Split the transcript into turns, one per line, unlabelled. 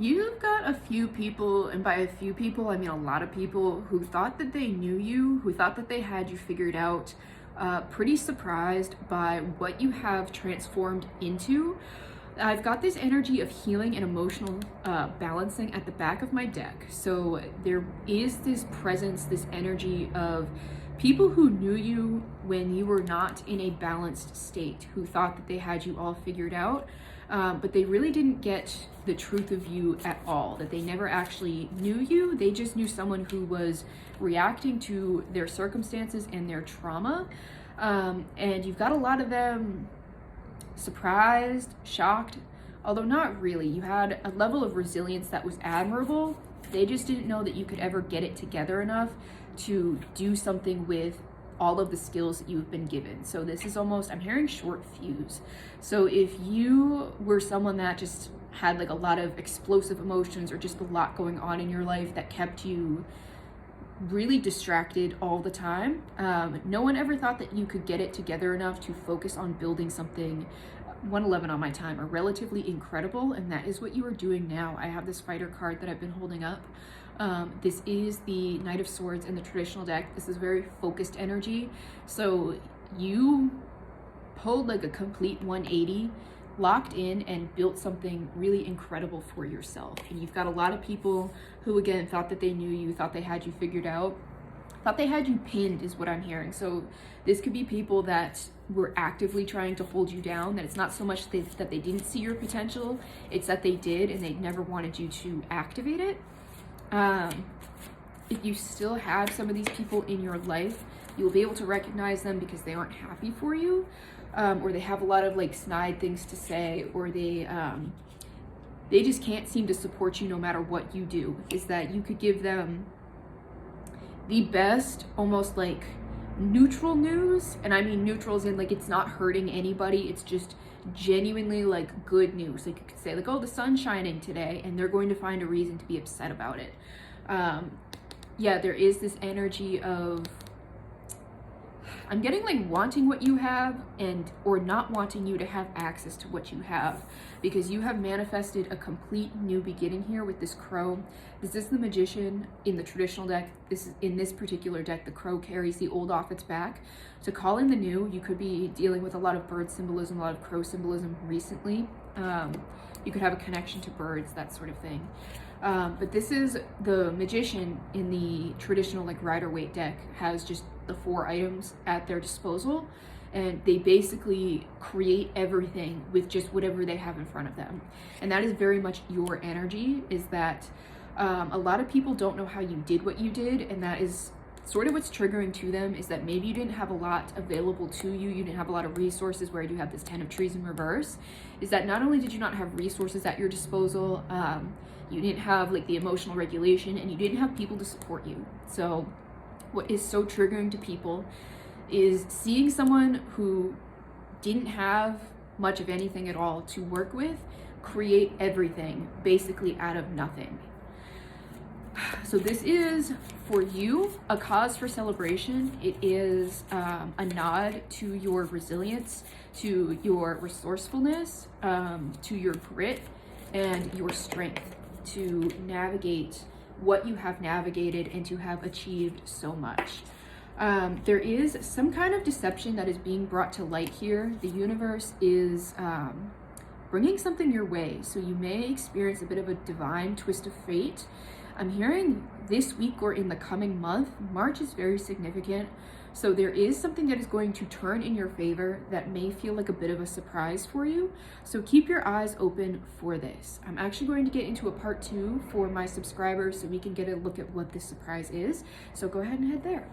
You've got a few people, and by a few people, I mean a lot of people who thought that they knew you, who thought that they had you figured out, pretty surprised by what you have transformed into. I've got this energy of healing and emotional balancing at the back of my deck. So there is this presence, this energy of people who knew you when you were not in a balanced state, who thought that they had you all figured out, but they really didn't get the truth of you at all, that they never actually knew you. They just knew someone who was reacting to their circumstances and their trauma. And you've got a lot of them surprised, shocked, although not really. You had a level of resilience that was admirable. They just didn't know that you could ever get it together enough to do something with all of the skills that you've been given. So this is almost, I'm hearing short fuse. So if you were someone that just had like a lot of explosive emotions or just a lot going on in your life that kept you really distracted all the time, no one ever thought that you could get it together enough to focus on building something 111 on my time are relatively incredible, and that is what you are doing now. I have this fighter card that I've been holding up. This is the Knight of Swords in the traditional deck. This is very focused energy. So you pulled like a complete 180, locked in and built something really incredible for yourself. And you've got a lot of people who again thought that they knew you, thought they had you figured out, thought they had you pinned is what I'm hearing. So this could be people that were actively trying to hold you down, that it's not so much that they didn't see your potential, it's that they did and they never wanted you to activate it. If you still have some of these people in your life, you'll be able to recognize them because they aren't happy for you, or they have a lot of like snide things to say, or they just can't seem to support you no matter what you do. Is that you could give them the best, almost like neutral news, and I mean neutrals in like it's not hurting anybody, it's just genuinely like good news. Like you could say like, oh, the sun's shining today, and they're going to find a reason to be upset about it. Yeah, there is this energy of, I'm getting like wanting what you have and or not wanting you to have access to what you have, because you have manifested a complete new beginning here with this crow. This is the Magician in the traditional deck. This is in this particular deck, the crow carries the old off its back. To call in the new, you could be dealing with a lot of bird symbolism, a lot of crow symbolism recently. You could have a connection to birds, that sort of thing. But this is the Magician in the traditional like Rider-Waite deck, has just the 4 items at their disposal, and they basically create everything with just whatever they have in front of them. And that is very much your energy, is that a lot of people don't know how you did what you did, and that is sort of what's triggering to them, is that maybe you didn't have a lot available to you, you didn't have a lot of resources, where I do have this 10 of Trees in reverse, is that not only did you not have resources at your disposal, you didn't have like the emotional regulation, and you didn't have people to support you. So what is so triggering to people is seeing someone who didn't have much of anything at all to work with create everything basically out of nothing. So this is for you a cause for celebration. It is a nod to your resilience, to your resourcefulness, to your grit and your strength to navigate what you have navigated and to have achieved so much. There is some kind of deception that is being brought to light here. The universe is bringing something your way, so you may experience a bit of a divine twist of fate. I'm hearing this week or in the coming month. March is very significant, so there is something that is going to turn in your favor that may feel like a bit of a surprise for you. So keep your eyes open for this. I'm actually going to get into a part 2 for my subscribers so we can get a look at what this surprise is. So go ahead and head there.